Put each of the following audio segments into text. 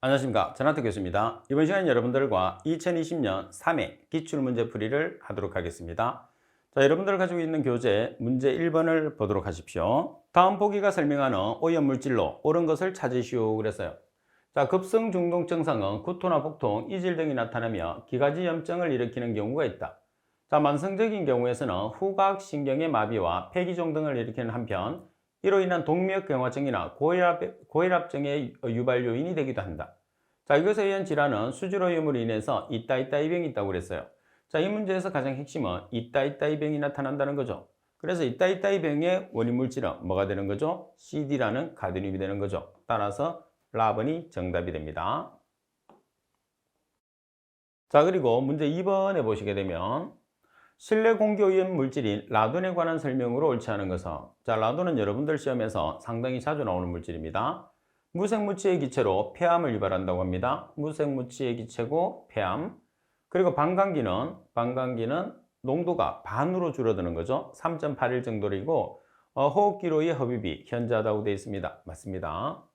안녕하십니까. 전하태 교수입니다. 이번 시간에 여러분들과 2020년 3회 기출문제풀이를 하도록 하겠습니다. 자, 여러분들 가지고 있는 교재 문제 1번을 보도록 하십시오. 다음 보기가 설명하는 오염물질로 옳은 것을 찾으시오 그랬어요. 자, 급성 중독 증상은 구토나 복통, 이질 등이 나타나며 기가지염증을 일으키는 경우가 있다. 자, 만성적인 경우에서는 후각신경의 마비와 폐기종 등을 일으키는 한편 이로 인한 동맥경화증이나 고혈압증의 유발 요인이 되기도 한다. 자, 이것에 의한 질환은 수질오염으로 인해서 있다 이 병이 있다고 그랬어요. 자, 이 문제에서 가장 핵심은 있다 이 병이 나타난다는 거죠. 그래서 있다 이 병의 원인 물질은 뭐가 되는 거죠? CD라는 가드뮴이 되는 거죠. 따라서 라번이 정답이 됩니다. 자, 그리고 문제 2번에 보시게 되면 실내 공기 오염 물질인 라돈에 관한 설명으로 옳지 않은 것은, 자, 라돈은 여러분들 시험에서 상당히 자주 나오는 물질입니다. 무색무취의 기체로 폐암을 유발한다고 합니다. 무색무취의 기체고 폐암. 그리고 방광기는 농도가 반으로 줄어드는 거죠. 3.81 정도이고 호흡기로의 흡입이 현저하다고 되어 있습니다. 맞습니다.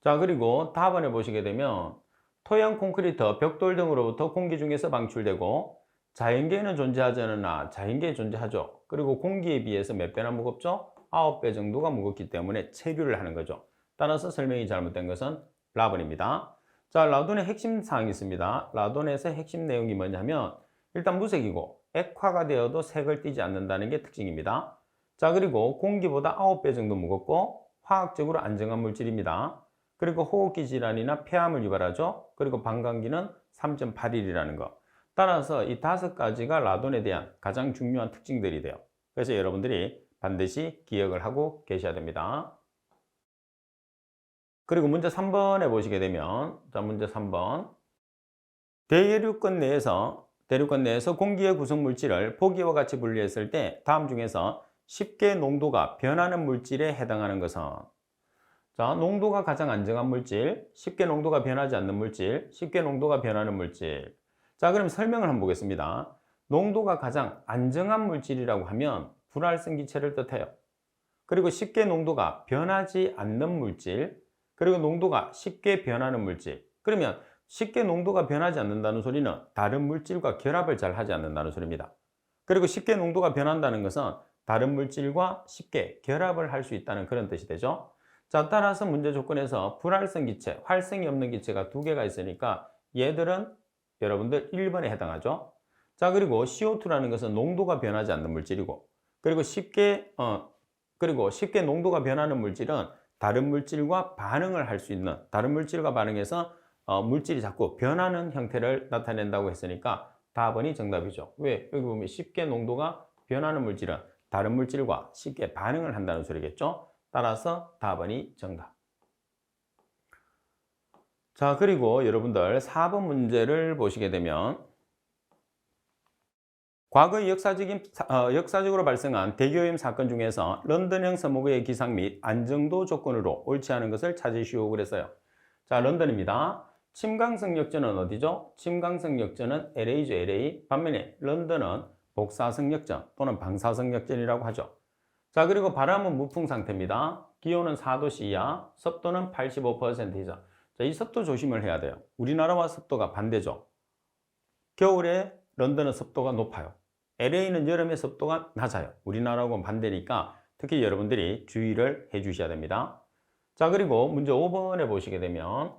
자, 그리고 다음번에 보시게 되면 토양, 콘크리트, 벽돌 등으로부터 공기 중에서 방출되고 자연계에는 존재하지 않으나 자연계에 존재하죠. 그리고 공기에 비해서 몇 배나 무겁죠? 9배 정도가 무겁기 때문에 체류를 하는 거죠. 따라서 설명이 잘못된 것은 라본입니다. 자, 라돈의 핵심 사항이 있습니다. 라돈에서 핵심 내용이 뭐냐면 일단 무색이고 액화가 되어도 색을 띠지 않는다는 게 특징입니다. 자, 그리고 공기보다 9배 정도 무겁고 화학적으로 안정한 물질입니다. 그리고 호흡기 질환이나 폐암을 유발하죠. 그리고 방광기는 3.81이라는 거. 따라서 이 5가지가 라돈에 대한 가장 중요한 특징들이 돼요. 그래서 여러분들이 반드시 기억을 하고 계셔야 됩니다. 그리고 문제 3번에 보시게 되면, 자, 문제 3번. 대륙권 내에서 공기의 구성 물질을 보기와 같이 분리했을 때 다음 중에서 쉽게 농도가 변하는 물질에 해당하는 것은, 자, 농도가 가장 안정한 물질, 쉽게 농도가 변하지 않는 물질, 쉽게 농도가 변하는 물질. 자, 그럼 설명을 한번 보겠습니다. 농도가 가장 안정한 물질이라고 하면 불활성 기체를 뜻해요. 그리고 쉽게 농도가 변하지 않는 물질, 그리고 농도가 쉽게 변하는 물질. 그러면 쉽게 농도가 변하지 않는다는 소리는 다른 물질과 결합을 잘 하지 않는다는 소리입니다. 그리고 쉽게 농도가 변한다는 것은 다른 물질과 쉽게 결합을 할 수 있다는 그런 뜻이 되죠. 자, 따라서 문제 조건에서 불활성 기체, 활성이 없는 기체가 2개가 있으니까 얘들은 여러분들 1번에 해당하죠. 자, 그리고 CO2라는 것은 농도가 변하지 않는 물질이고, 그리고 쉽게 농도가 변하는 물질은 다른 물질과 반응을 할 수 있는, 다른 물질과 반응해서 물질이 자꾸 변하는 형태를 나타낸다고 했으니까 답번이 정답이죠. 왜? 여기 보면 쉽게 농도가 변하는 물질은 다른 물질과 쉽게 반응을 한다는 소리겠죠. 따라서 답번이 정답. 자, 그리고 여러분들 4번 문제를 보시게 되면 과거 역사적으로 발생한 대기오염 사건 중에서 런던형 서무고의 기상 및 안정도 조건으로 옳지 않은 것을 찾으시오 그랬어요. 자, 런던입니다. 침강성 역전은 어디죠? 침강성 역전은 LA죠, LA. 반면에 런던은 복사성 역전 또는 방사성 역전이라고 하죠. 자, 그리고 바람은 무풍 상태입니다. 기온은 4도씨 이하, 습도는 85% 이상. 자, 이 습도 조심을 해야 돼요. 우리나라와 습도가 반대죠. 겨울에 런던은 습도가 높아요. LA는 여름에 습도가 낮아요. 우리나라하고는 반대니까 특히 여러분들이 주의를 해 주셔야 됩니다. 자, 그리고 문제 5번에 보시게 되면,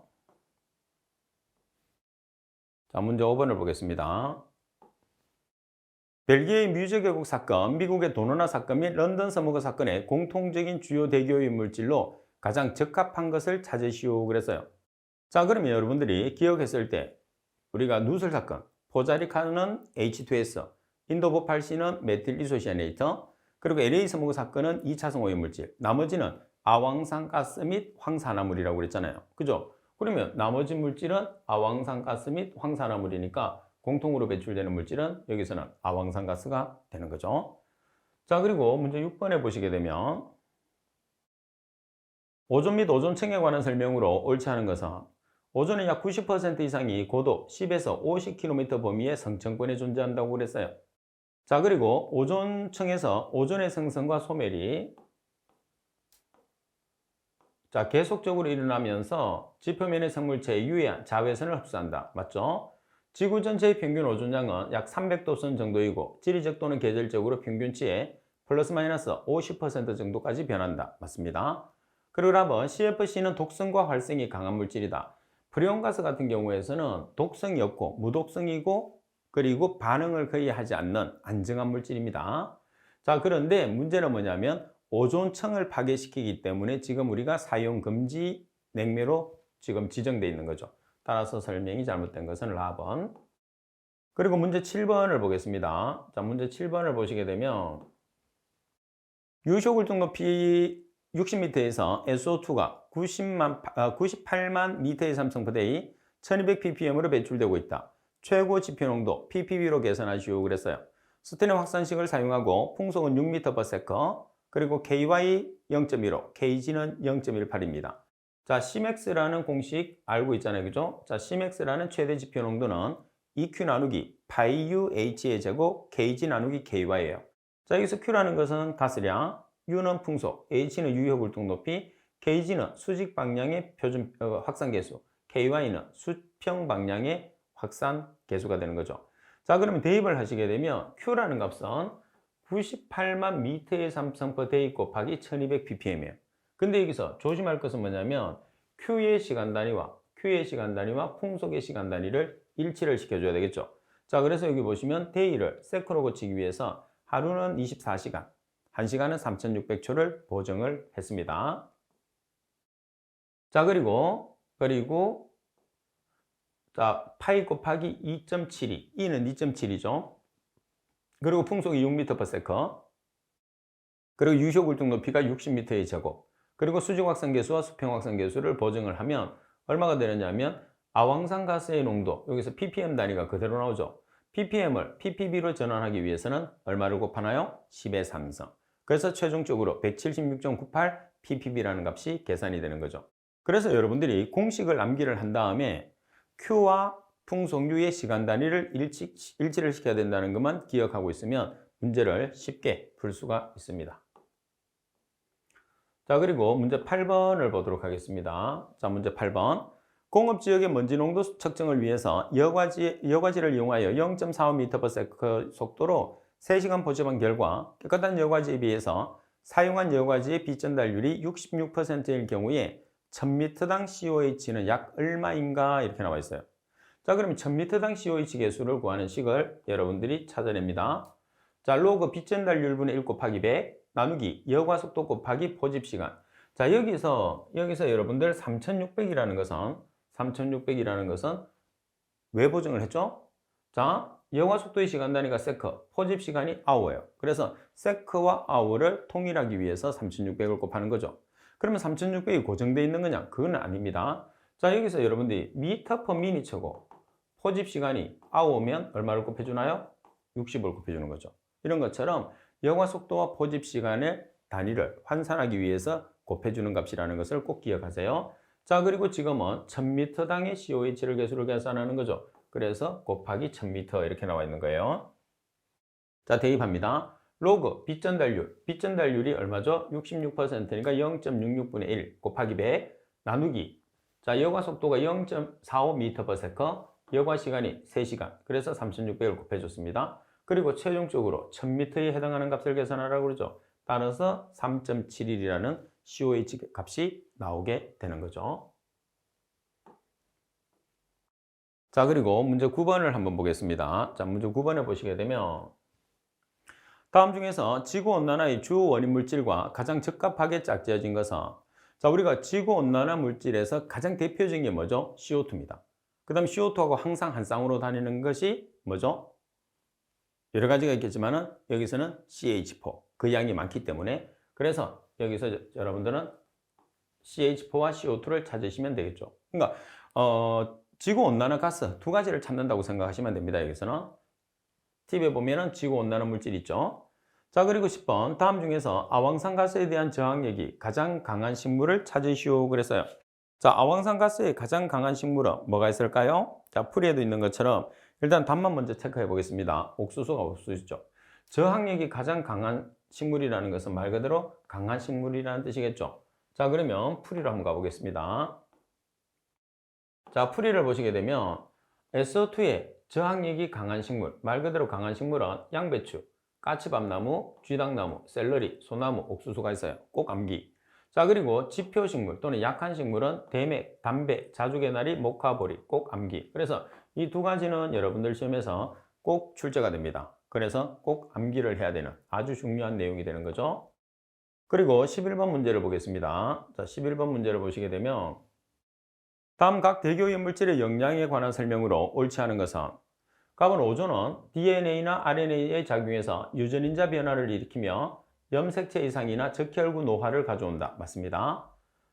자, 문제 5번을 보겠습니다. 벨기에의 뮤제 계곡 사건, 미국의 도너나 사건 및 런던 서머거 사건의 공통적인 주요 대기오염 물질로 가장 적합한 것을 찾으시오 그랬어요. 자, 그러면 여러분들이 기억했을 때 우리가 누설 사건, 포자리카는 H2S, 인도보팔씨는 메틸 이소시아네이터, 그리고 LA 서머거 사건은 2차성 오염물질, 나머지는 아황산가스 및 황산화물이라고 그랬잖아요. 그죠? 그러면 나머지 물질은 아황산가스 및 황산화물이니까 공통으로 배출되는 물질은 여기서는 아황산가스가 되는 거죠. 자, 그리고 문제 6번에 보시게 되면 오존 및 오존층에 관한 설명으로 옳지 않은 것은 오존의 약 90% 이상이 고도 10에서 50km 범위의 성층권에 존재한다고 그랬어요. 자, 그리고 오존층에서 오존의 생성과 소멸이 자, 계속적으로 일어나면서 지표면의 생물체의 유해한 자외선을 흡수한다. 맞죠? 지구 전체의 평균 오존량은 약 300도선 정도이고 지리적 또는 계절적으로 평균치의 플러스 마이너스 50% 정도까지 변한다. 맞습니다. 그리고 답은 CFC는 독성과 활성이 강한 물질이다. 프리온가스 같은 경우에서는 독성이 없고 무독성이고 그리고 반응을 거의 하지 않는 안정한 물질입니다. 자, 그런데 문제는 뭐냐면 오존층을 파괴시키기 때문에 지금 우리가 사용 금지 냉매로 지금 지정되어 있는 거죠. 따라서 설명이 잘못된 것은 라번. 그리고 문제 7번을 보겠습니다. 자, 문제 7번을 보시게 되면 유효굴중 높이 60m에서 SO2가 98만 미터 이상 성포대의 1200ppm으로 배출되고 있다. 최고 지표 농도 ppb로 계산하시오 그랬어요. 스테레오 확산식을 사용하고 풍속은 6m/s, 그리고 KY 0.15, KG는 0.18입니다. 자, Cmax라는 공식 알고 있잖아요. 그죠? 자, Cmax라는 최대 지표 농도는 EQ 나누기 파이UH의 제곱 KG 나누기 KY예요. 자, 여기서 Q라는 것은 가스량, U는 풍속, H는 유효굴중 높이, KG는 수직 방향의 표준 확산 계수, KY는 수평 방향의 확산 계수가 되는 거죠. 자, 그러면 대입을 하시게 되면 Q라는 값은 98만 미터의 삼성퍼데이 곱하기 1200ppm이에요. 근데 여기서 조심할 것은 뭐냐면 Q의 시간 단위와 풍속의 시간 단위를 일치를 시켜줘야 되겠죠. 자, 그래서 여기 보시면 데이를 세크로 고치기 위해서 하루는 24시간, 1시간은 3600초를 보정을 했습니다. 자, 그리고 자, 파이 곱하기 2.72, E는 2.7이죠. 그리고 풍속이 6m/s, 그리고 유효굴중 높이가 60m의 제곱, 그리고 수직 확산 계수와 수평 확산 계수를 보정을 하면 얼마가 되느냐면 아황산 가스의 농도, 여기서 ppm 단위가 그대로 나오죠. ppm을 ppb로 전환하기 위해서는 얼마를 곱하나요? 10의 3성. 그래서 최종적으로 176.98 ppb라는 값이 계산이 되는 거죠. 그래서 여러분들이 공식을 암기를 한 다음에 Q와 풍속유의 시간 단위를 일치를 시켜야 된다는 것만 기억하고 있으면 문제를 쉽게 풀 수가 있습니다. 자, 그리고 문제 8번을 보도록 하겠습니다. 자, 문제 8번. 공업지역의 먼지 농도 측정을 위해서 여과지를 이용하여 0.45m/s 속도로 3시간 포집한 결과 깨끗한 여과지에 비해서 사용한 여과지의 비전달률이 66%일 경우에 1000m당 COH는 약 얼마인가 이렇게 나와 있어요. 자, 그러면 1000m당 COH 계수를 구하는 식을 여러분들이 찾아냅니다. 자, 로그 비전달률분의 1 곱하기 100 나누기 여과속도 곱하기 포집시간. 자, 여기서 여러분들 3600이라는 것은 왜 보정을 했죠? 자, 여과속도의 시간 단위가 세크, 포집 시간이 아워예요. 그래서 세크와 아워를 통일하기 위해서 3600을 곱하는 거죠. 그러면 3600이 고정되어 있는 거냐? 그건 아닙니다. 자, 여기서 여러분들이 미터 퍼 미니처고 포집 시간이 아워면 얼마를 곱해주나요? 60을 곱해주는 거죠. 이런 것처럼 여과속도와 포집 시간의 단위를 환산하기 위해서 곱해주는 값이라는 것을 꼭 기억하세요. 자, 그리고 지금은 1000m당의 COH를 계수를 계산하는 거죠. 그래서 곱하기 1000m 이렇게 나와 있는 거예요. 자, 대입합니다. 로그 빗전달률이 얼마죠? 66%니까 0.66분의 1 곱하기 100 나누기, 자, 여과속도가 0.45m/s, 여과시간이 3시간, 그래서 3600을 곱해줬습니다. 그리고 최종적으로 1000m에 해당하는 값을 계산하라고 그러죠. 따라서 3.71이라는 COH 값이 나오게 되는 거죠. 자, 그리고 문제 9번을 한번 보겠습니다. 자, 문제 9번에 보시게 되면 다음 중에서 지구온난화의 주 원인 물질과 가장 적합하게 짝지어진 것은, 자, 우리가 지구온난화 물질에서 가장 대표적인 게 뭐죠? CO2입니다. 그 다음 CO2하고 항상 한 쌍으로 다니는 것이 뭐죠? 여러 가지가 있겠지만은 여기서는 CH4, 그 양이 많기 때문에, 그래서 여기서 여러분들은 CH4와 CO2를 찾으시면 되겠죠. 그러니까 지구온난화 가스 두 가지를 찾는다고 생각하시면 됩니다. 여기서는 팁에 보면은 지구온난화 물질 있죠. 자, 그리고 10번 다음 중에서 아황산 가스에 대한 저항력이 가장 강한 식물을 찾으시오 그랬어요. 자, 아황산 가스의 가장 강한 식물은 뭐가 있을까요? 자, 풀이에도 있는 것처럼 일단 답만 먼저 체크해 보겠습니다. 옥수수가 옥수수죠. 저항력이 가장 강한 식물이라는 것은 말 그대로 강한 식물이라는 뜻이겠죠. 자, 그러면 풀이로 한번 가보겠습니다. 자, 풀이를 보시게 되면 SO2에 저항력이 강한 식물, 말 그대로 강한 식물은 양배추, 까치밥나무, 쥐당나무, 샐러리, 소나무, 옥수수가 있어요. 꼭 암기. 자, 그리고 지표식물 또는 약한 식물은 대맥, 담배, 자주개나리, 목화보리, 꼭 암기. 그래서 이 두 가지는 여러분들 시험에서 꼭 출제가 됩니다. 그래서 꼭 암기를 해야 되는 아주 중요한 내용이 되는 거죠. 그리고 11번 문제를 보겠습니다. 자, 11번 문제를 보시게 되면 다음 각 대기오염 물질의 영양에 관한 설명으로 옳지 않은 것은 갑은 오존은 DNA나 RNA에 작용해서 유전인자 변화를 일으키며 염색체 이상이나 적혈구 노화를 가져온다. 맞습니다.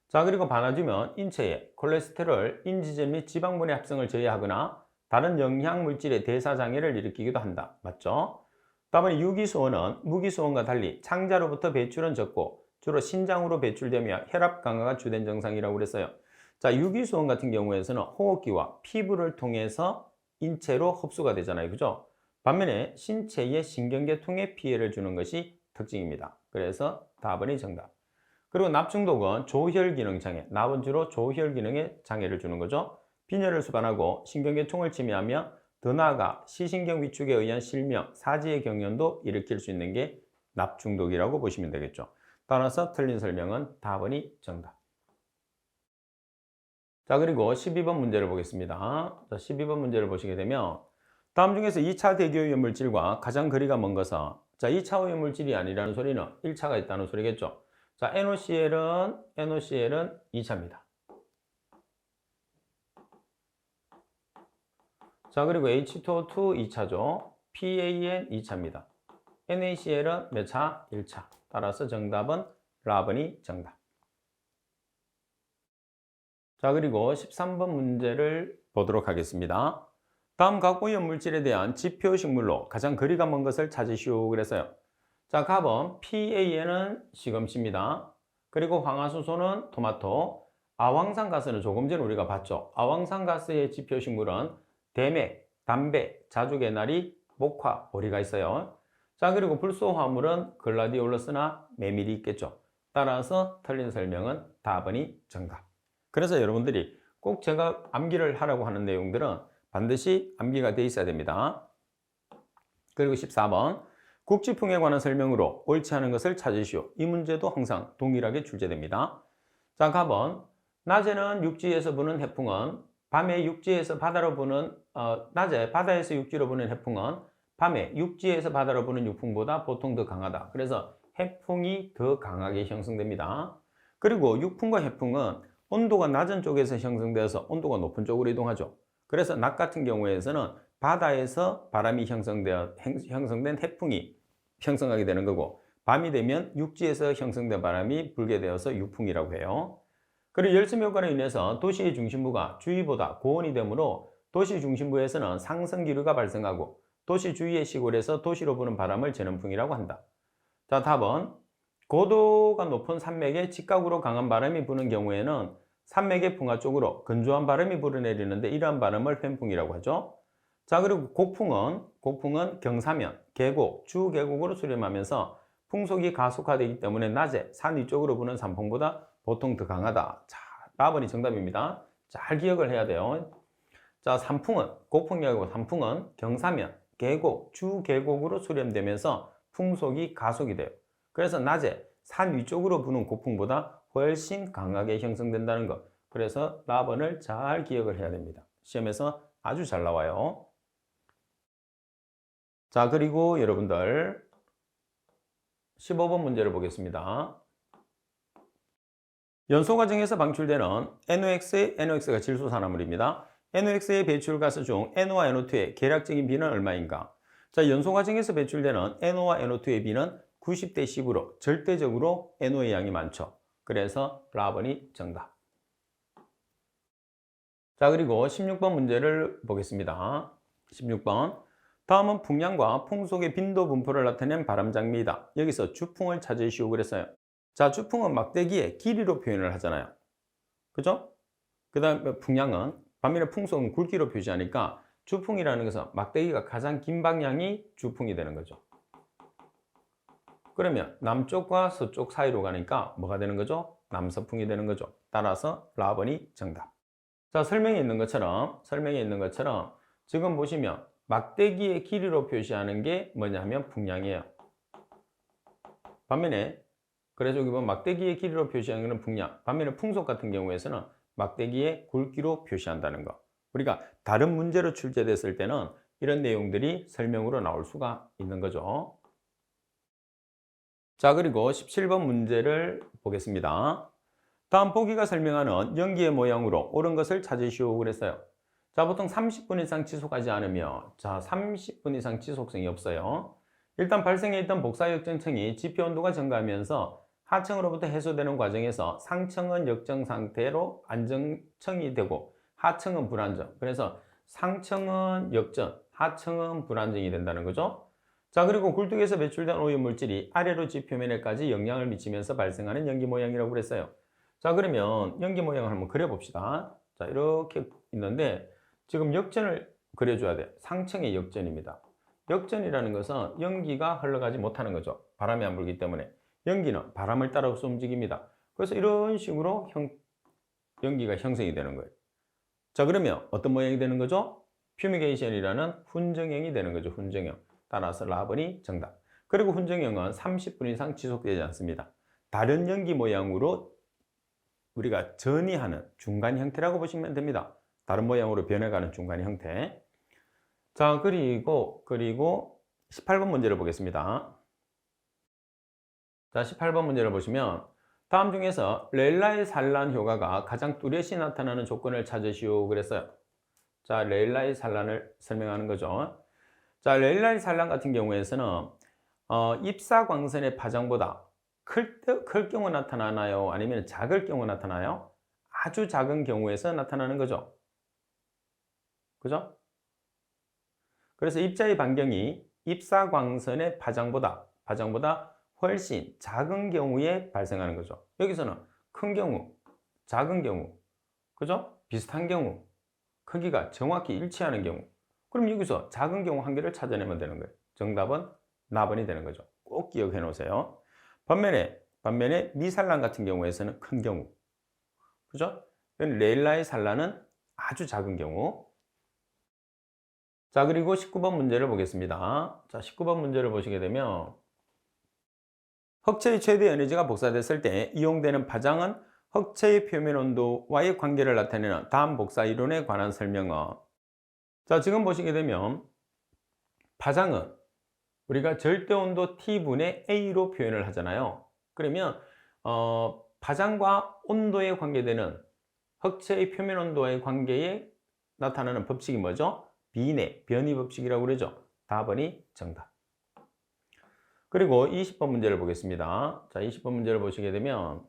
자, 그리고 반아주면 인체에 콜레스테롤, 인지전 및 지방분해 합성을 저해하거나 다른 영양물질의 대사장애를 일으키기도 한다. 맞죠? 다음은 유기수원은 무기수원과 달리 창자로부터 배출은 적고 주로 신장으로 배출되며 혈압 강화가 주된 증상이라고 그랬어요. 자, 유기수원 같은 경우에서는 호흡기와 피부를 통해서 인체로 흡수가 되잖아요. 그죠? 반면에 신체의 신경계통에 피해를 주는 것이 특징입니다. 그래서 답은 정답. 그리고 납중독은 조혈기능장애, 납은 주로 조혈기능에 장애를 주는 거죠. 빈혈을 수반하고 신경계통을 침해하며 더 나아가 시신경 위축에 의한 실명, 사지의 경련도 일으킬 수 있는 게 납중독이라고 보시면 되겠죠. 따라서 틀린 설명은 답은 정답. 자, 그리고 12번 문제를 보겠습니다. 자, 12번 문제를 보시게 되면 다음 중에서 2차 대기오염 물질과 가장 거리가 먼 것은 자, 2차 오염 물질이 아니라는 소리는 1차가 있다는 소리겠죠. 자, NOCl은 2차입니다. 자, 그리고 H2O2 2차죠. PAN 2차입니다. NaCl은 몇 차? 1차. 따라서 정답은 라번이 정답. 자, 그리고 13번 문제를 보도록 하겠습니다. 다음 각 오염 물질에 대한 지표식물로 가장 거리가 먼 것을 찾으시오 그랬어요. 자, 갑은 PAN은 시금치입니다. 그리고 황화수소는 토마토, 아황산가스는 조금 전에 우리가 봤죠. 아황산가스의 지표식물은 대맥, 담배, 자주개나리, 목화, 보리가 있어요. 자, 그리고 불소화물은 글라디올러스나 메밀이 있겠죠. 따라서 틀린 설명은 답은이 정답. 그래서 여러분들이 꼭 제가 암기를 하라고 하는 내용들은 반드시 암기가 돼 있어야 됩니다. 그리고 14번 국지풍에 관한 설명으로 옳지 않은 것을 찾으시오. 이 문제도 항상 동일하게 출제됩니다. 자, 가번 낮에는 육지에서 부는 해풍은 밤에 육지에서 바다로 부는 낮에 바다에서 육지로 부는 해풍은 밤에 육지에서 바다로 부는 육풍보다 보통 더 강하다. 그래서 해풍이 더 강하게 형성됩니다. 그리고 육풍과 해풍은 온도가 낮은 쪽에서 형성되어서 온도가 높은 쪽으로 이동하죠. 그래서 낮 같은 경우에서는 바다에서 바람이 형성된 해풍이 형성하게 되는 거고 밤이 되면 육지에서 형성된 바람이 불게 되어서 육풍이라고 해요. 그리고 열섬 효과로 인해서 도시의 중심부가 주위보다 고온이 되므로 도시 중심부에서는 상승기류가 발생하고 도시 주위의 시골에서 도시로 부는 바람을 제는풍이라고 한다. 자, 답은 고도가 높은 산맥에 직각으로 강한 바람이 부는 경우에는 산맥의 풍하 쪽으로 건조한 바람이 불어내리는데 이러한 바람을 횡풍이라고 하죠. 자, 그리고 곡풍은 경사면, 계곡, 주계곡으로 수렴하면서 풍속이 가속화되기 때문에 낮에 산 위쪽으로 부는 산풍보다 보통 더 강하다. 자, 답은 정답입니다. 잘 기억을 해야 돼요. 자, 곡풍이 아니고 산풍은 경사면, 계곡, 주계곡으로 수렴되면서 풍속이 가속이 돼요. 그래서 낮에 산 위쪽으로 부는 곡풍보다 훨씬 강하게 형성된다는 것. 그래서 라번을 잘 기억을 해야 됩니다. 시험에서 아주 잘 나와요. 자, 그리고 여러분들 15번 문제를 보겠습니다. 연소 과정에서 방출되는 NOx가 질소산화물입니다. NOx의 배출가스 중 NO와 NO2의 계략적인 비는 얼마인가? 자, 연소 과정에서 배출되는 NO와 NO2의 비는 90대 10으로 절대적으로 NO의 양이 많죠. 그래서 라번이 정답. 자, 그리고 16번 문제를 보겠습니다. 16번. 다음은 풍량과 풍속의 빈도 분포를 나타낸 바람장미이다. 여기서 주풍을 찾으시오 그랬어요. 자, 주풍은 막대기의 길이로 표현을 하잖아요. 그죠? 그 다음에 풍량은, 반면에 풍속은 굵기로 표시하니까 주풍이라는 것은 막대기가 가장 긴 방향이 주풍이 되는 거죠. 그러면 남쪽과 서쪽 사이로 가니까 뭐가 되는 거죠? 남서풍이 되는 거죠. 따라서 라번이 정답. 자, 설명에 있는 것처럼 지금 보시면 막대기의 길이로 표시하는 게 뭐냐면 풍량이에요. 반면에 그래서 여기 보면 막대기의 길이로 표시하는 것은 풍량, 반면에 풍속 같은 경우에서는 막대기의 굵기로 표시한다는 거. 우리가 다른 문제로 출제됐을 때는 이런 내용들이 설명으로 나올 수가 있는 거죠. 자, 그리고 17번 문제를 보겠습니다. 다음 보기가 설명하는 연기의 모양으로 옳은 것을 찾으시오 그랬어요. 자, 보통 30분 이상 지속하지 않으면, 자, 30분 이상 지속성이 없어요. 일단 발생해 있던 복사역전층이 지표 온도가 증가하면서 하층으로부터 해소되는 과정에서 상층은 역정 상태로 안정층이 되고 하층은 불안정. 그래서 상층은 역정, 하층은 불안정이 된다는 거죠. 자, 그리고 굴뚝에서 배출된 오염물질이 아래로 지표면에까지 영향을 미치면서 발생하는 연기 모양이라고 그랬어요. 자, 그러면 연기 모양을 한번 그려봅시다. 자, 이렇게 있는데 지금 역전을 그려줘야 돼. 상층의 역전입니다. 역전이라는 것은 연기가 흘러가지 못하는 거죠. 바람이 안 불기 때문에. 연기는 바람을 따라서 움직입니다. 그래서 이런 식으로 연기가 형성이 되는 거예요. 자, 그러면 어떤 모양이 되는 거죠? 퓨미게이션이라는 훈정형이 되는 거죠. 훈정형. 따라서 라번이 정답. 그리고 훈정형은 30분 이상 지속되지 않습니다. 다른 연기 모양으로 우리가 전이하는 중간 형태라고 보시면 됩니다. 다른 모양으로 변해가는 중간 형태. 자, 그리고 18번 문제를 보겠습니다. 자, 18번 문제를 보시면 다음 중에서 렐라의 산란 효과가 가장 뚜렷이 나타나는 조건을 찾으시오 그랬어요. 자, 렐라의 산란을 설명하는 거죠. 자, 렐라의 산란 같은 경우에서는 입사광선의 파장보다 클 경우 나타나나요? 아니면 작을 경우 나타나요? 아주 작은 경우에서 나타나는 거죠. 그죠? 그래서 입자의 반경이 입사광선의 파장보다 훨씬 작은 경우에 발생하는 거죠. 여기서는 큰 경우, 작은 경우, 그죠? 비슷한 경우, 크기가 정확히 일치하는 경우. 그럼 여기서 작은 경우 한 개를 찾아내면 되는 거예요. 정답은 나번이 되는 거죠. 꼭 기억해 놓으세요. 반면에 미산란 같은 경우에서는 큰 경우. 그죠? 레일라의 산란은 아주 작은 경우. 자, 그리고 19번 문제를 보겠습니다. 자, 19번 문제를 보시게 되면 흑체의 최대 에너지가 복사됐을 때 이용되는 파장은 흑체의 표면 온도와의 관계를 나타내는 다음 복사 이론에 관한 설명은. 자, 지금 보시게 되면 파장은 우리가 절대 온도 T분의 A로 표현을 하잖아요. 그러면 파장과 온도에 관계되는 흑체의 표면 온도와의 관계에 나타나는 법칙이 뭐죠? 비내, 변이 법칙이라고 그러죠. 답번이 정답. 그리고 20번 문제를 보겠습니다. 자, 20번 문제를 보시게 되면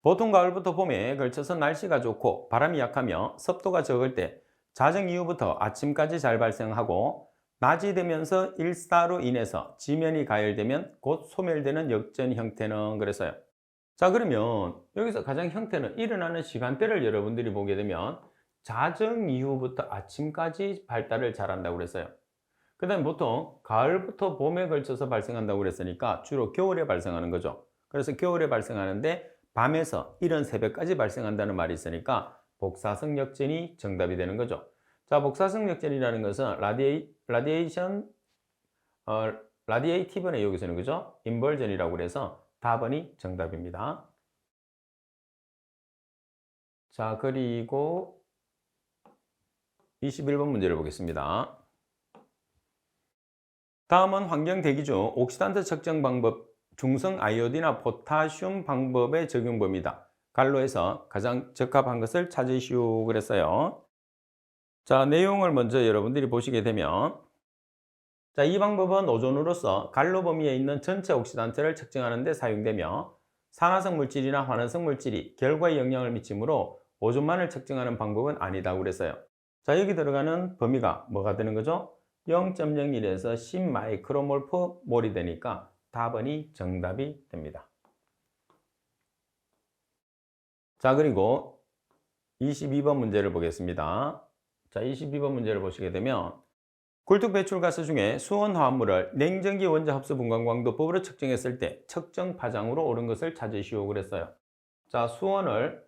보통 가을부터 봄에 걸쳐서 날씨가 좋고 바람이 약하며 습도가 적을 때 자정 이후부터 아침까지 잘 발생하고 낮이 되면서 일사로 인해서 지면이 가열되면 곧 소멸되는 역전 형태는 그랬어요. 자, 그러면 여기서 가장 형태는 일어나는 시간대를 여러분들이 보게 되면 자정 이후부터 아침까지 발달을 잘한다고 그랬어요. 그 다음에 보통 가을부터 봄에 걸쳐서 발생한다고 그랬으니까 주로 겨울에 발생하는 거죠. 그래서 겨울에 발생하는데 밤에서 이른 새벽까지 발생한다는 말이 있으니까 복사성 역전이 정답이 되는 거죠. 자, 복사성 역전이라는 것은 라디에이티브는 여기서는 그죠? 인벌전이라고 그래서 답번이 정답입니다. 자, 그리고 21번 문제를 보겠습니다. 다음은 환경 대기 중 옥시단트 측정 방법 중성 아이오딘이나 포타슘 방법의 적용 범위다. 갈로에서 가장 적합한 것을 찾으시오 그랬어요. 자, 내용을 먼저 여러분들이 보시게 되면 자, 이 방법은 오존으로서 갈로 범위에 있는 전체 옥시단트를 측정하는 데 사용되며 산화성 물질이나 환원성 물질이 결과에 영향을 미치므로 오존만을 측정하는 방법은 아니다 그랬어요. 자, 여기 들어가는 범위가 뭐가 되는 거죠? 0.01에서 10 마이크로몰 퍼 몰이 되니까 답번이 정답이 됩니다. 자, 그리고 22번 문제를 보겠습니다. 자, 22번 문제를 보시게 되면 굴뚝 배출가스 중에 수온 화합물을 냉전기 원자 흡수 분광 광도법으로 측정했을 때 측정 파장으로 옳은 것을 찾으시오 그랬어요. 자, 수온을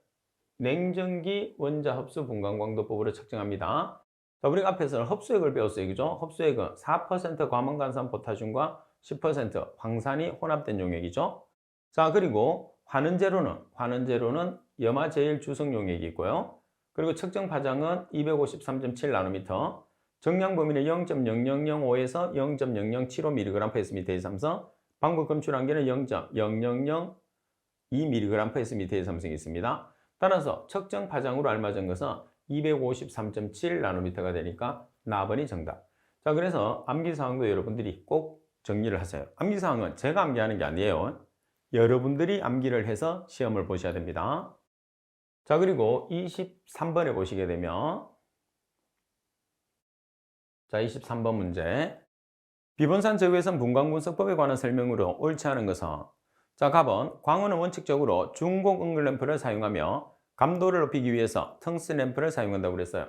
냉전기 원자 흡수 분광 광도법으로 측정합니다. 자, 우리가 앞에서는 흡수액을 배웠어요. 그죠? 흡수액은 4% 과목간산 포타슘과 10% 황산이 혼합된 용액이죠. 자, 그리고 환원제로는 염화 제일 주성 용액이 있고요. 그리고 측정 파장은 253.7나노미터, 정량 범위는 0.0005에서 0.0075mg/m2 방부 검출 한계는 0.0002mg/m2 삼성이 있습니다. 따라서 측정 파장으로 알맞은 것은 253.7나노미터가 되니까 나번이 정답. 자, 그래서 암기사항도 여러분들이 꼭 정리를 하세요. 암기사항은 제가 암기하는 게 아니에요. 여러분들이 암기를 해서 시험을 보셔야 됩니다. 자, 그리고 23번에 보시게 되면, 자, 23번 문제. 비분산 적외선 분광분석법에 관한 설명으로 옳지 않은 것은, 자, 답은 광원은 원칙적으로 중공 은글 램프를 사용하며 감도를 높이기 위해서 텅스텐 램프를 사용한다고 그랬어요.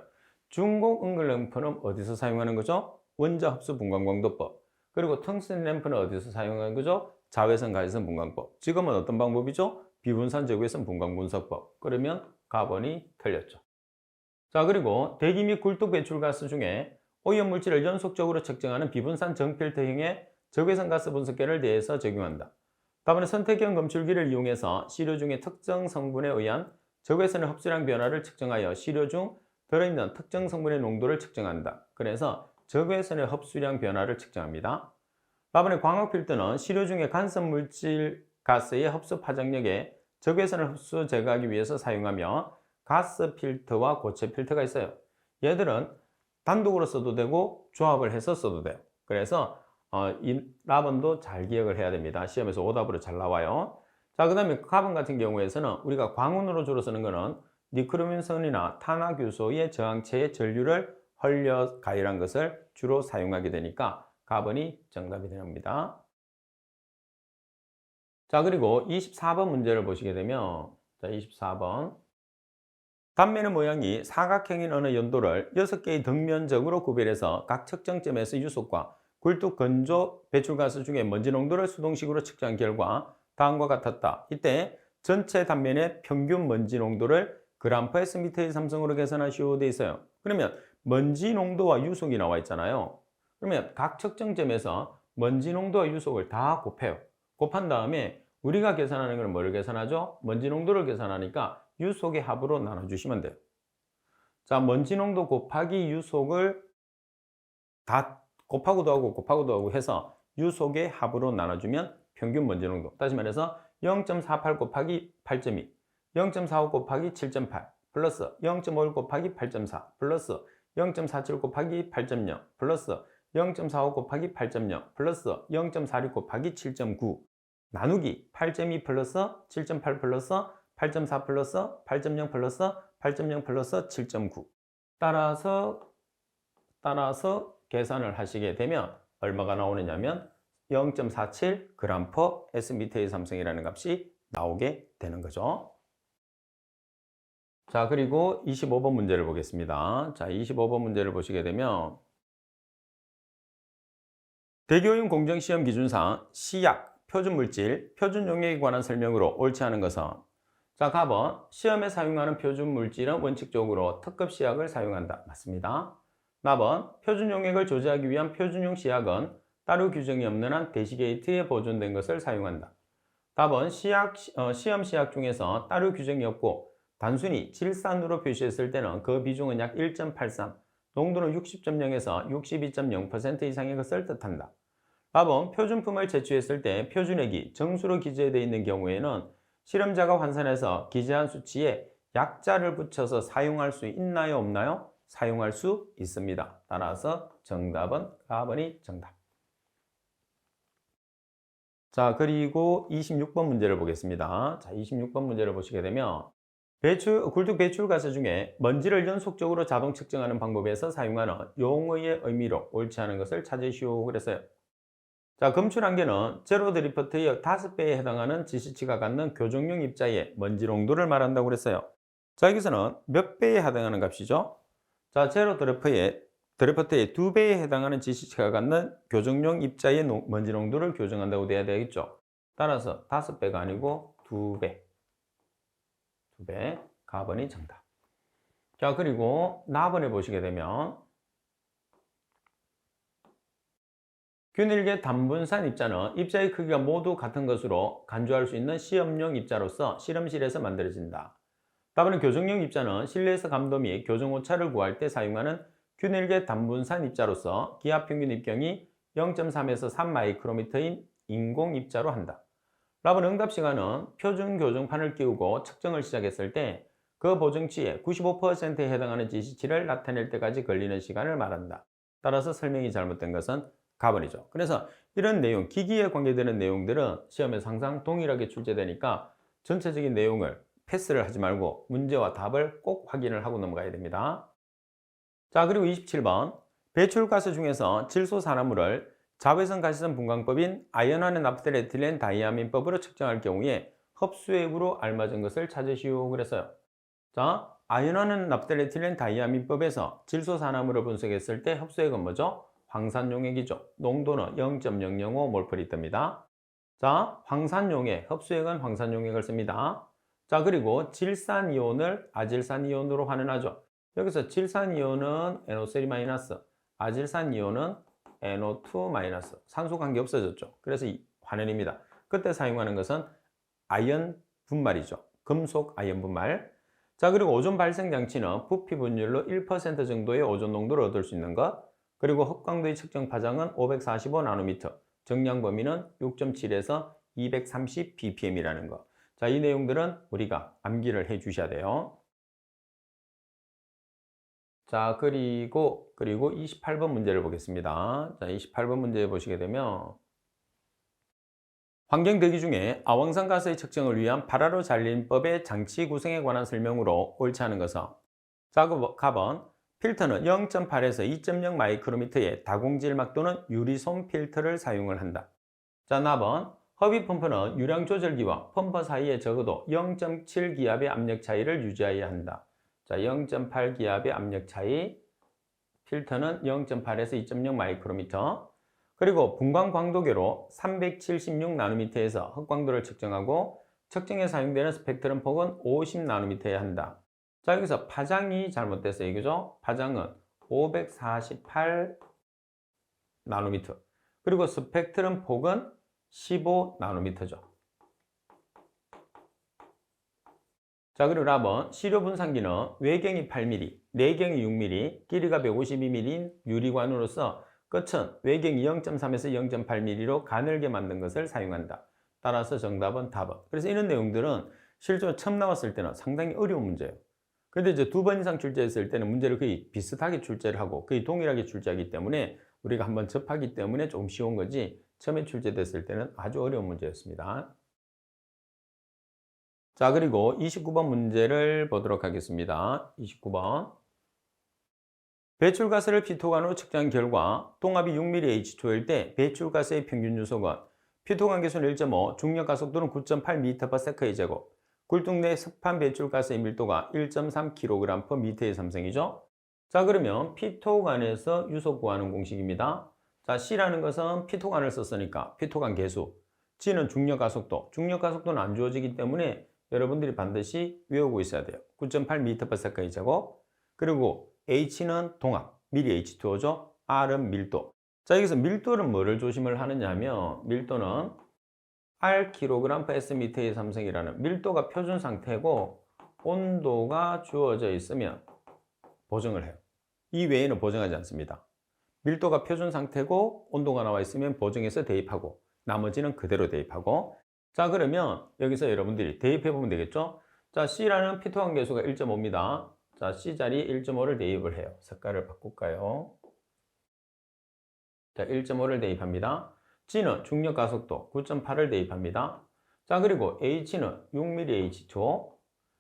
중공 은글 램프는 어디서 사용하는 거죠? 원자 흡수 분광광도법. 그리고 텅스텐 램프는 어디서 사용하는 거죠? 자외선 가해선 분광법. 지금은 어떤 방법이죠? 비분산 적외선 분광분석법. 그러면 가번이 틀렸죠. 자, 그리고 대기 및 굴뚝 배출가스 중에 오염물질을 연속적으로 측정하는 비분산 정필터형의 적외선 가스 분석계를 대해서 적용한다. 답은 선택형 검출기를 이용해서 시료 중의 특정 성분에 의한 적외선의 흡수량 변화를 측정하여 시료 중 들어있는 특정 성분의 농도를 측정한다. 그래서 적외선의 흡수량 변화를 측정합니다. 답은 광학 필터는 시료 중의 간섭 물질 가스의 흡수 파장력에 적외선을 흡수 제거하기 위해서 사용하며 가스 필터와 고체 필터가 있어요. 얘들은 단독으로 써도 되고 조합을 해서 써도 돼요. 그래서 이 라번도 잘 기억을 해야 됩니다. 시험에서 오답으로 잘 나와요. 자, 그 다음에 카본 같은 경우에서는 우리가 광운으로 주로 쓰는 거는 니크로민선이나 탄화규소의 저항체의 전류를 헐려 가열한 것을 주로 사용하게 되니까 가번이 정답이 됩니다. 자, 그리고 24번 문제를 보시게 되면, 자, 24번. 단면의 모양이 사각형인 어느 연도를 6개의 등면적으로 구별해서 각 측정점에서 유속과 굴뚝 건조 배출가스 중에 먼지 농도를 수동식으로 측정한 결과 다음과 같았다. 이때 전체 단면의 평균 먼지 농도를 g/s 삼성으로 계산하시오 돼 있어요. 그러면 먼지 농도와 유속이 나와 있잖아요. 그러면 각 측정점에서 먼지 농도와 유속을 다 곱해요. 곱한 다음에 우리가 계산하는 건 뭐를 계산하죠? 먼지 농도를 계산하니까 유속의 합으로 나눠주시면 돼요. 자, 먼지 농도 곱하기 유속을 다 곱하고 더하고 해서 유속의 합으로 나눠주면 평균 먼지 농도. 다시 말해서 0.48 곱하기 8.2, 0.45 곱하기 7.8, 플러스 0.51 곱하기 8.4, 플러스 0.47 곱하기 8.0, 플러스 0.45 곱하기 8.0, 플러스 0.46 곱하기 7.9, 나누기 8.2 플러스 7.8 플러스 8.4 플러스 8.0 플러스 8.0 플러스 7.9 따라서 계산을 하시게 되면 얼마가 나오느냐면 0.47g/s 삼성이라는 값이 나오게 되는 거죠. 자, 그리고 25번 문제를 보겠습니다. 자, 25번 문제를 보시게 되면 대교용 공정시험 기준상 시약, 표준물질, 표준용액에 관한 설명으로 옳지 않은 것은, 자, 답은 시험에 사용하는 표준물질은 원칙적으로 특급 시약을 사용한다. 맞습니다. 답은 표준용액을 조제하기 위한 표준용 시약은 따로 규정이 없는 한 대시게이트에 보존된 것을 사용한다. 답은 시험 시약 중에서 따로 규정이 없고 단순히 질산으로 표시했을 때는 그 비중은 약 1.83, 농도는 60.0에서 62.0% 이상의 것을 뜻한다. 답은 표준품을 제출했을 때 표준액이 정수로 기재되어 있는 경우에는 실험자가 환산해서 기재한 수치에 약자를 붙여서 사용할 수 있나요, 없나요? 사용할 수 있습니다. 따라서 정답은 4번이 정답. 자, 그리고 26번 문제를 보겠습니다. 자, 26번 문제를 보시게 되면 굴뚝 배출가스 중에 먼지를 연속적으로 자동 측정하는 방법에서 사용하는 용어의 의미로 옳지 않은 것을 찾으시오 그랬어요. 자, 검출 한계는 제로 드리프트의 5배에 해당하는 지시치가 갖는 교정용 입자의 먼지 농도를 말한다고 그랬어요. 자, 여기서는 몇 배에 해당하는 값이죠? 자, 제로 드리프트의 드래프트의 2배에 해당하는 지시체가 갖는 교정용 입자의 먼지 농도를 교정한다고 돼야 되겠죠. 따라서 5배가 아니고 2배. 2배. 가번이 정답. 자, 그리고 나번에 보시게 되면 균일계 단분산 입자는 입자의 크기가 모두 같은 것으로 간주할 수 있는 시험용 입자로서 실험실에서 만들어진다. 답은 교정용 입자는 실내에서 감도 및 교정 오차를 구할 때 사용하는 균일계 단분산 입자로서 기하평균 입경이 0.3에서 3마이크로미터인 인공 입자로 한다. 답은 응답 시간은 표준 교정판을 끼우고 측정을 시작했을 때 그 보정치의 95%에 해당하는 지시치를 나타낼 때까지 걸리는 시간을 말한다. 따라서 설명이 잘못된 것은 가번이죠. 그래서 이런 내용, 기기에 관계되는 내용들은 시험에서 항상 동일하게 출제되니까 전체적인 내용을 패스를 하지 말고 문제와 답을 꼭 확인을 하고 넘어가야 됩니다. 자, 그리고 27번. 배출가스 중에서 질소산화물을 자외선 가시성 분광법인 아연화는 납세레틸렌 다이아민법으로 측정할 경우에 흡수액으로 알맞은 것을 찾으시오. 그랬어요. 자, 아연화는 납세레틸렌 다이아민법에서 질소산화물을 분석했을 때 흡수액은 뭐죠? 황산용액이죠. 농도는 0.005몰프리터입니다. 자, 황산용액, 흡수액은 황산용액을 씁니다. 자, 그리고 질산이온을 아질산이온으로 환원하죠. 여기서 질산이온은 NO3-, 아질산이온은 NO2-, 산소 관계 없어졌죠. 그래서 환원입니다. 그때 사용하는 것은 아연 분말이죠. 금속 아연 분말. 자, 그리고 오존 발생 장치는 부피 분율로 1% 정도의 오존 농도를 얻을 수 있는 것. 그리고 흡광도의 측정 파장은 545나노미터, 정량 범위는 6.7에서 230 ppm이라는 거. 자, 이 내용들은 우리가 암기를 해 주셔야 돼요. 자, 그리고 28번 문제를 보겠습니다. 자, 28번 문제 보시게 되면 환경 대기 중에 아황산 가스의 측정을 위한 발화로 잘림법의 장치 구성에 관한 설명으로 옳지 않은 것은. 자, 가번 필터는 0.8에서 2.0 마이크로미터의 다공질막 또는 유리솜 필터를 사용을 한다. 자, 나번 허비 펌프는 유량 조절기와 펌프 사이에 적어도 0.7 기압의 압력 차이를 유지해야 한다. 자, 0.8 기압의 압력 차이, 필터는 0.8에서 2.0 마이크로미터. 그리고 분광 광도계로 376나노미터에서 흑광도를 측정하고 측정에 사용되는 스펙트럼 폭은 50나노미터여야 한다. 자, 여기서 파장이 잘못됐어요. 이거죠? 파장은 548나노미터. 그리고 스펙트럼 폭은 15나노미터죠. 자, 그리고 라번 시료 분산기는 외경이 8mm, 내경이 6mm, 길이가 152mm인 유리관으로서 끝은 외경이 0.3에서 0.8mm로 가늘게 만든 것을 사용한다. 따라서 정답은 답은. 그래서 이런 내용들은 실제로 처음 나왔을 때는 상당히 어려운 문제예요. 그런데 이제 2번 이상 출제했을 때는 문제를 거의 비슷하게 출제를 하고 거의 동일하게 출제하기 때문에 우리가 한번 접하기 때문에 조금 쉬운 거지 처음에 출제됐을 때는 아주 어려운 문제였습니다. 자, 그리고 29번 문제를 보도록 하겠습니다. 29번. 배출가스를 피토관으로 측정한 결과 동압이 6mm H2일 때 배출가스의 평균 유속은 피토관 계수는 1.5, 중력 가속도는 9.8m/s의 제곱, 굴뚝 내 습한 배출가스의 밀도가 1.3kg/m의 삼성이죠. 자, 그러면 피토관에서 유속 구하는 공식입니다. 자, C라는 것은 피토관을 썼으니까 피토관 계수, G는 중력 가속도, 중력 가속도는 안 주어지기 때문에 여러분들이 반드시 외우고 있어야 돼요. 9.8m/s의 제곱. 그리고 H는 동압, 밀이 H2O죠. R은 밀도. 자, 여기서 밀도는 뭐를 조심을 하느냐 하면 밀도는 R kg/s의 삼성이라는 밀도가 표준 상태고 온도가 주어져 있으면 보정을 해요. 이 외에는 보정하지 않습니다. 밀도가 표준 상태고 온도가 나와 있으면 보정해서 대입하고 나머지는 그대로 대입하고. 자, 그러면 여기서 여러분들이 대입해 보면 되겠죠? 자, C라는 피토관 계수가 1.5입니다. 자, C 자리에 1.5를 대입을 해요. 색깔을 바꿀까요? 자, 1.5를 대입합니다. G는 중력 가속도 9.8을 대입합니다. 자, 그리고 H는 6mm H2O.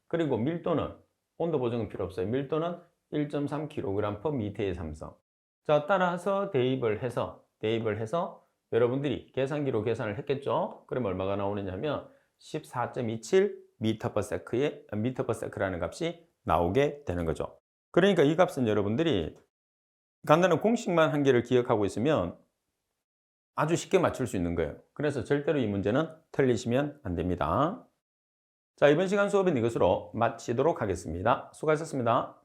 그리고 밀도는 온도 보정은 필요 없어요. 밀도는 1.3kg/m의 삼성. 자, 따라서 대입을 해서 여러분들이 계산기로 계산을 했겠죠? 그럼 얼마가 나오느냐면 14.27 m/s라는 값이 나오게 되는 거죠. 그러니까 이 값은 여러분들이 간단한 공식만 한 개를 기억하고 있으면 아주 쉽게 맞출 수 있는 거예요. 그래서 절대로 이 문제는 틀리시면 안 됩니다. 자, 이번 시간 수업은 이것으로 마치도록 하겠습니다. 수고하셨습니다.